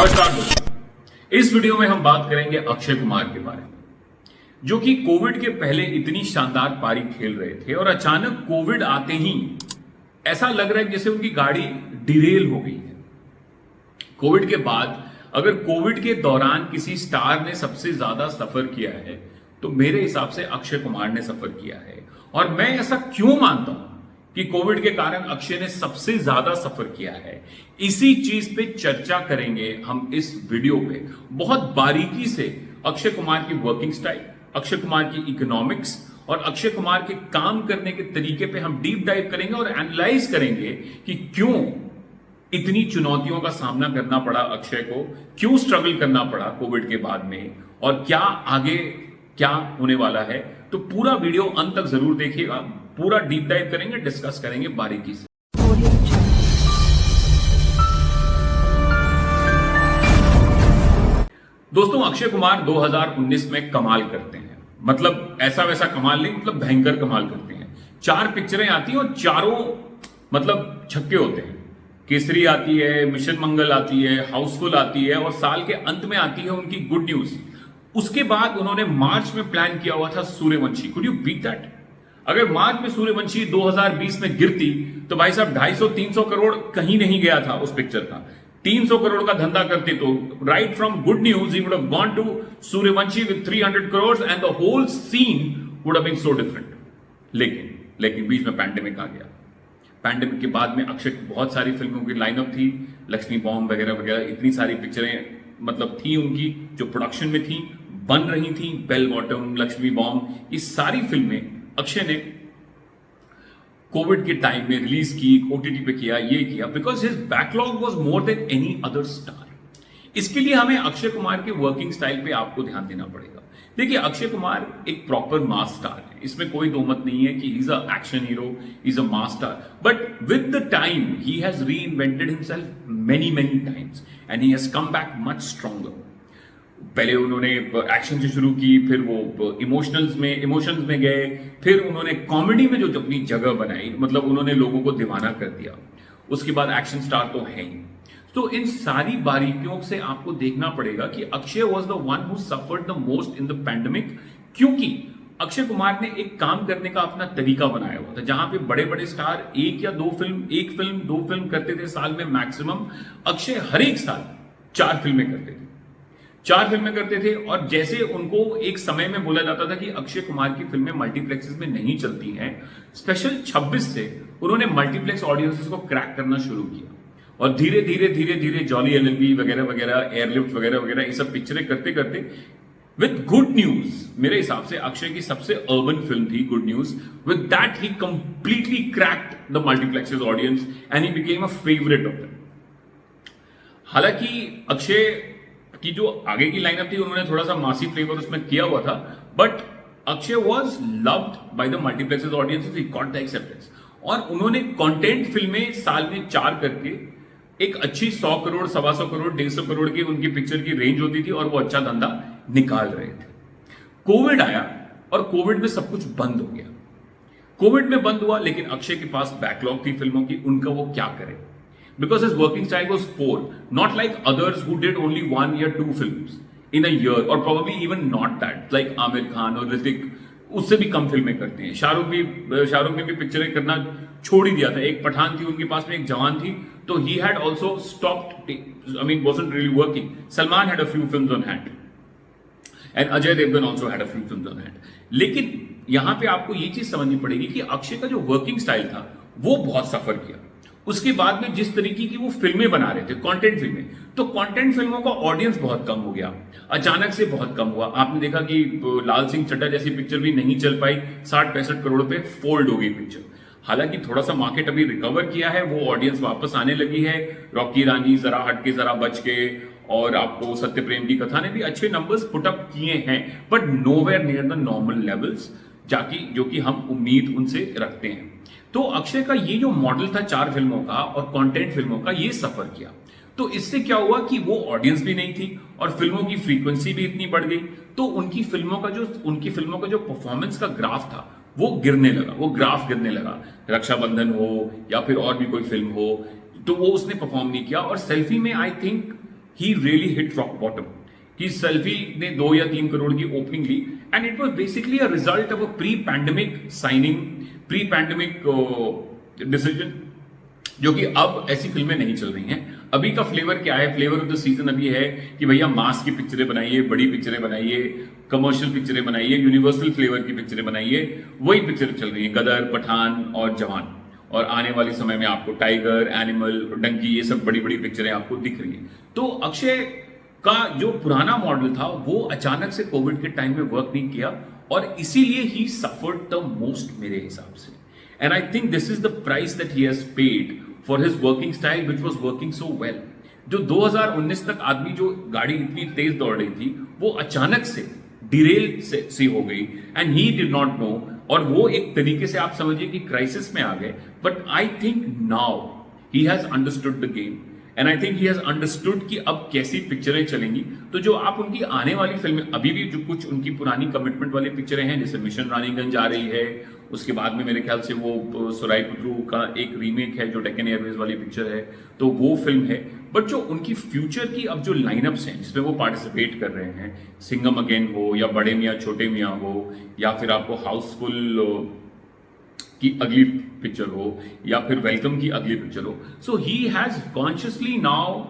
नमस्कार दोस्तों, इस वीडियो में हम बात करेंगे अक्षय कुमार के बारे में, जो कि कोविड के पहले इतनी शानदार पारी खेल रहे थे और अचानक कोविड आते ही ऐसा लग रहा है जैसे उनकी गाड़ी डिरेल हो गई है। कोविड के बाद अगर कोविड के दौरान किसी स्टार ने सबसे ज्यादा सफर किया है तो मेरे हिसाब से अक्षय कुमार ने सफर किया है। और मैं ऐसा क्यों मानता हूं कि कोविड के कारण अक्षय ने सबसे ज्यादा सफर किया है, इसी चीज पे चर्चा करेंगे हम इस वीडियो पे। बहुत बारीकी से अक्षय कुमार की वर्किंग स्टाइल, अक्षय कुमार की इकोनॉमिक्स और अक्षय कुमार के काम करने के तरीके पे हम डीप डाइव करेंगे और एनालाइज करेंगे कि क्यों इतनी चुनौतियों का सामना करना पड़ा अक्षय को, क्यों स्ट्रगल करना पड़ा कोविड के बाद में, और क्या आगे क्या होने वाला है। तो पूरा वीडियो अंत तक जरूर देखिएगा, पूरा डीप डाइव करेंगे, डिस्कस करेंगे बारीकी से। दोस्तों, अक्षय कुमार 2019 में कमाल करते हैं, मतलब ऐसा वैसा कमाल नहीं, मतलब भयंकर कमाल करते हैं। 4 पिक्चरें आती हैं और चारों मतलब छक्के होते हैं। केसरी आती है, मिशन मंगल आती है, हाउसफुल आती है और साल के अंत में आती है उनकी गुड न्यूज। उसके बाद उन्होंने मार्च में प्लान किया हुआ था Sooryavanshi. Could you beat that? अगर मार्च में सूर्यवंशी 2020 में गिरती तो भाई साहब 250-300 करोड़ कहीं नहीं गया था उस पिक्चर का। 300 करोड़ का धंधा करते तो राइट फ्रॉम गुड न्यूज ही would have gone to Sooryavanshi with 300 crore and the whole scene would have been so different. लेकिन बीच में पैंडेमिक आ गया। पैंडेमिक के बाद में अक्षय की बहुत सारी फिल्मों की लाइनअप थी, लक्ष्मी बॉम्ब वगैरह वगैरह, इतनी सारी पिक्चरें मतलब थी उनकी जो प्रोडक्शन में थी, बन रही थी। बेल बॉटम, लक्ष्मी बॉम्ब, ये सारी फिल्में अक्षय ने कोविड के टाइम में रिलीज की, ओटीटी पे किया, ये किया, because his backlog was more than any other star. इसके लिए हमें अक्षय कुमार के वर्किंग स्टाइल पे आपको ध्यान देना पड़ेगा। देखिए, अक्षय कुमार एक प्रॉपर मास स्टार है, इसमें कोई दो मत नहीं है कि he is a action hero, he is a mass star, but with the time he has reinvented himself many times and he has come back much stronger. पहले उन्होंने एक्शन से शुरू की, फिर वो इमोशंस में गए, फिर उन्होंने कॉमेडी में जो अपनी जगह बनाई, मतलब उन्होंने लोगों को दीवाना कर दिया। उसके बाद एक्शन स्टार तो है ही। तो इन सारी बारीकियों से आपको देखना पड़ेगा कि Akshay was the one who suffered the most in the pandemic, क्योंकि अक्षय कुमार ने एक काम करने का अपना तरीका बनाया हुआ था। जहां पे बड़े बड़े स्टार एक फिल्म दो फिल्म करते थे साल में मैक्सिमम, अक्षय हर एक साल 4 फिल्में करते थे। 4 फिल्में करते थे और जैसे उनको एक समय में बोला जाता था कि अक्षय कुमार की फिल्में मल्टीप्लेक्सेस में नहीं चलती हैं, स्पेशल 26 से उन्होंने मल्टीप्लेक्स ऑडियंसेस को क्रैक करना शुरू किया और धीरे धीरे जॉली एलएलबी वगैरह वगैरह, एयरलिफ्ट वगैरह वगैरह, ये सब पिक्चरें करते करते विद गुड न्यूज, मेरे हिसाब से अक्षय की सबसे अर्बन फिल्म थी good news. With that he completely cracked the multiplexes audience and he became a favourite of them. हालांकि अक्षय की जो आगे की लाइनअप थी उन्होंने थोड़ा सा मासी फ्लेवर उसमें किया हुआ था, but Akshay was loved by the multiplexes audiences, he got the acceptance. और उन्होंने कंटेंट फिल्में साल में 4 करके एक अच्छी 100 करोड़, 125 करोड़, 150 करोड़ की उनकी पिक्चर की रेंज होती थी और वो अच्छा धंधा निकाल रहे थे। कोविड आया और कोविड में सब कुछ बंद हो गया। कोविड में बंद हुआ, लेकिन अक्षय के पास बैकलॉग थी फिल्मों की, उनका वो क्या करे, because his working style was 4, not like others who did only 1 or 2 films in a year, or probably even not that, like Aamir Khan और ऋतिक, उससे भी कम फिल्में करते हैं। शाहरुख ने भी पिक्चरें करना छोड़ ही दिया था। एक पठान थी उनके पास में, एक जवान थी, तो he had also stopped, I mean wasn't really working. Salman had a few films on hand and Ajay Devgan also had a few films on hand. लेकिन यहां पे आपको ये चीज समझनी पड़ेगी कि अक्षय का जो वर्किंग स्टाइल था वो बहुत सफर किया। उसके बाद में जिस तरीके की वो फिल्में बना रहे थे, कंटेंट फिल्में, तो कंटेंट फिल्मों का ऑडियंस बहुत कम हो गया, अचानक से बहुत कम हुआ। आपने देखा कि लाल सिंह चड्ढा जैसी पिक्चर भी नहीं चल पाई, 60-65 करोड़ पे फोल्ड हो गई पिक्चर। हालांकि थोड़ा सा मार्केट अभी रिकवर किया है, वो ऑडियंस वापस आने लगी है। रॉकी रानी, जरा हटके जरा बच के, और आपको सत्य प्रेम की कथा ने भी अच्छे नंबर्स पुटअप किए हैं, but nowhere near the normal levels जो कि हम उम्मीद उनसे रखते हैं। तो अक्षय का ये जो मॉडल था 4 फिल्मों का और कंटेंट फिल्मों का, ये सफर किया। तो इससे क्या हुआ कि वो ऑडियंस भी नहीं थी और फिल्मों की फ्रीक्वेंसी भी इतनी बढ़ गई, तो उनकी फिल्मों का जो परफॉर्मेंस का ग्राफ था वो गिरने लगा, वो ग्राफ गिरने लगा। रक्षाबंधन हो या फिर और भी कोई फिल्म हो, तो वो उसने परफॉर्म नहीं किया। और सेल्फी में I think he really hit rock bottom कि सेल्फी ने 2 या 3 करोड़ की ओपनिंग ली and it was basically a result of a pre pandemic signing, pre pandemic decision, जो कि अब ऐसी फिल्में नहीं चल रही हैं। अभी का फ्लेवर क्या है? फ्लेवर ऑफ द सीजन अभी है कि भैया मास की पिक्चरें बनाइए, बड़ी पिक्चरें बनाइए, कमर्शियल पिक्चरें बनाइए, यूनिवर्सल फ्लेवर की पिक्चरें बनाइए। वही पिक्चर चल रही है, गदर, पठान और जवान। और आने वाले समय में आपको टाइगर, एनिमल, डंकी, ये सब बड़ी बड़ी पिक्चरें आपको दिख रही हैं। तो अक्षय का जो पुराना मॉडल था वो अचानक से कोविड के टाइम में वर्क नहीं किया और इसीलिए ही सफर्ड द मोस्ट मेरे हिसाब से। And I think this is the price that he has paid for his working style which was working so well. जो 2019 तक आदमी जो गाड़ी इतनी तेज दौड़ रही थी वो अचानक से डिरेल से हो गई and he did not know, और वो एक तरीके से आप समझिए कि क्राइसिस में आ गए। But I think now he has understood the game and I think he has understood कि अब कैसी पिक्चरें चलेंगी। तो जो आप उनकी आने वाली फिल्में, अभी भी जो कुछ उनकी पुरानी कमिटमेंट वाली पिक्चरें हैं, जैसे मिशन रानीगंज आ रही है, उसके बाद में मेरे ख्याल से वो सुराईपुत्रु का एक रीमेक है जो डेक्कन एयरवेज वाली पिक्चर है, तो वो फिल्म है। बट जो उनकी फ्यूचर की अब जो लाइनअप्स हैं जिसमें वो पार्टिसिपेट कर रहे हैं, सिंघम अगेन हो या बड़े मियाँ छोटे मियाँ हो या फिर आपको हाउसफुल की अगली पिक्चर हो या फिर वेलकम की अगली पिक्चर हो, so he has consciously now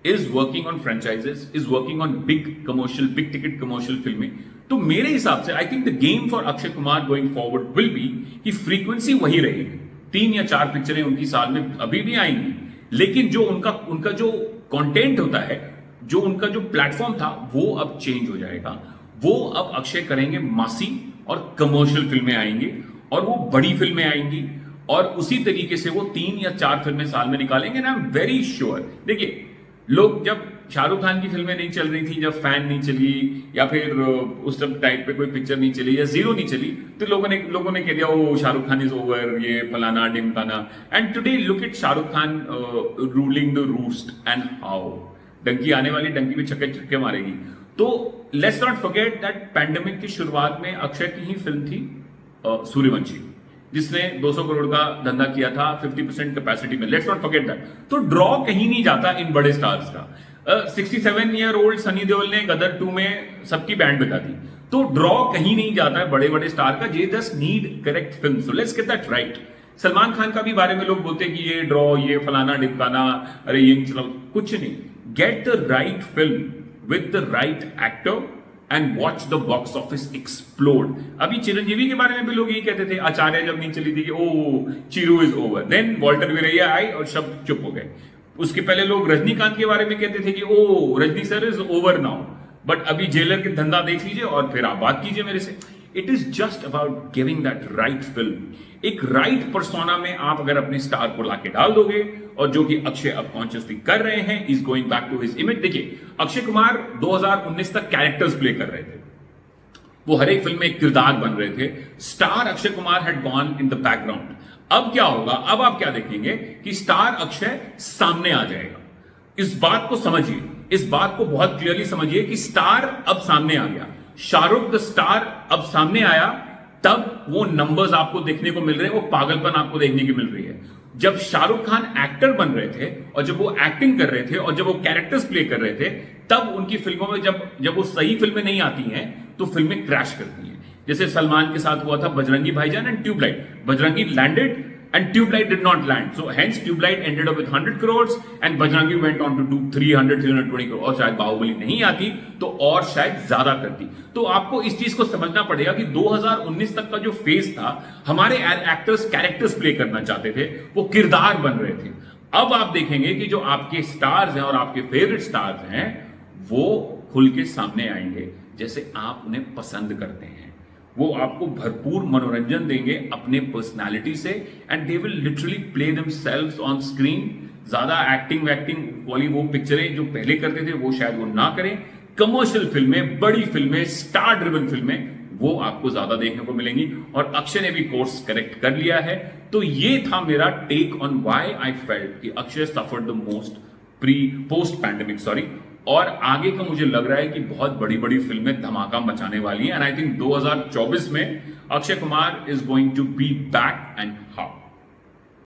is working on franchises, is working on big commercial, big ticket commercial फिल्में। तो मेरे हिसाब से I think the game for Akshay Kumar going forward will be कि फ्रीक्वेंसी वही रहेगी, 3 या 4 पिक्चरें उनकी साल में अभी भी आएंगी, लेकिन जो उनका जो कंटेंट होता है, जो उनका जो प्लेटफॉर्म था, वो अब चेंज हो जाएगा। वो अब अक्षय करेंगे मासी और कमर्शियल फिल्में आएंगी और वो बड़ी फिल्में आएंगी और उसी तरीके से वो 3 या 4 फिल्में साल में निकालेंगे। And I am very sure, देखिए लोग जब शाहरुख खान की फिल्में नहीं चल रही थी, जब फैन नहीं चली या फिर उस सब टाइप पे कोई पिक्चर नहीं चली या जीरो नहीं चली, तो लोगों ने कह दिया oh Shahrukh Khan is over, ये फलाना ढिमकाना। And today look at Shahrukh Khan ruling the roost and how Dunki आने वाली, डंकी में छक्के छक्के मारेगी। तो let's not forget that pandemic की शुरुआत में अक्षय की ही फिल्म थी सूर्यवंशी, जिसने 200 करोड़ का धंधा किया था 50% कैपेसिटी में। Let's not forget that. तो ड्रॉ कहीं नहीं जाता इन बड़े स्टार्स का। 67 ईयर ओल्ड सनी देओल ने गदर 2 में सबकी बैंड बजा दी, तो ड्रॉ कहीं नहीं जाता है बड़े बड़े स्टार का। जे just need correct film, so let's get that right. Salman Khan का भी बारे में लोग बोलते हैं कि ये ड्रॉ, ये फलाना ढिमकाना, अरे ये चलो, कुछ नहीं। Get the right film with the right actor and watch the box office explode. अभी चिरंजीवी के बारे में भी लोग यही कहते थे, आचार्य जब नहीं चली थी कि ओ चिरू is over, then Walter Veerayya आई और सब चुप हो गए। उसके पहले लोग रजनीकांत के बारे में कहते थे कि oh Rajni sir is over now, but अभी जेलर के धंधा देख लीजिए और फिर आप बात कीजिए मेरे से। It is just about giving that right film. एक राइट पर्सोना में आप अगर अपने स्टार को लाके डाल दोगे, और जो कि अक्षय अब कॉन्शियसली कर रहे हैं, is going back to his image. देखिए अक्षय कुमार 2019 तक कैरेक्टर्स प्ले कर रहे थे, वो हर एक फिल्म में एक किरदार बन रहे थे। Star Akshay Kumar had gone in the background. अब क्या होगा? अब आप क्या देखेंगे कि स्टार अक्षय सामने आ जाएगा। इस बात को समझिए, इस बात को बहुत क्लियरली समझिए कि स्टार अब सामने आ गया। शाहरुख द स्टार अब सामने आया, तब वो नंबर्स आपको देखने को मिल रहे हैं, वो पागलपन आपको देखने की मिल रही है। जब शाहरुख खान एक्टर बन रहे थे और जब वो एक्टिंग कर रहे थे और जब वो कैरेक्टर्स प्ले कर रहे थे, तब उनकी फिल्मों में जब वो सही फिल्में नहीं आती हैं तो फिल्में क्रैश करती हैं। जैसे सलमान के साथ हुआ था Bajrangi Bhaijaan and Tubelight. Bajrangi landed and Tubelight did not land, so hence Tubelight ended up with 100 crores and Bajrangi went on to do 300-320 crores। और शायद बाहुबली नहीं आती तो और शायद ज्यादा करती। तो आपको इस चीज को समझना पड़ेगा कि 2019 तक का जो फेज था, हमारे एक्टर्स कैरेक्टर्स प्ले करना चाहते थे, वो किरदार बन रहे थे। अब आप देखेंगे कि जो आपके स्टार्स हैं और आपके फेवरेट स्टार्स हैं, वो खुल के सामने आएंगे जैसे आप उन्हें पसंद करते हैं। वो आपको भरपूर मनोरंजन देंगे अपने पर्सनालिटी से, and they will literally play themselves on screen. ज्यादा एक्टिंग वाली वो पिक्चरें जो पहले करते थे वो शायद वो ना करें। कमर्शियल फिल्में, बड़ी फिल्में, स्टार ड्रिवन फिल्में, वो आपको ज्यादा देखने को मिलेंगी। और अक्षय ने भी कोर्स करेक्ट कर लिया है। तो ये था मेरा take on why I felt कि Akshay suffered the most post pandemic. और आगे का मुझे लग रहा है कि बहुत बड़ी बड़ी फिल्में धमाका मचाने वाली हैं। एंड आई थिंक 2024 में Akshay Kumar is going to be back and how.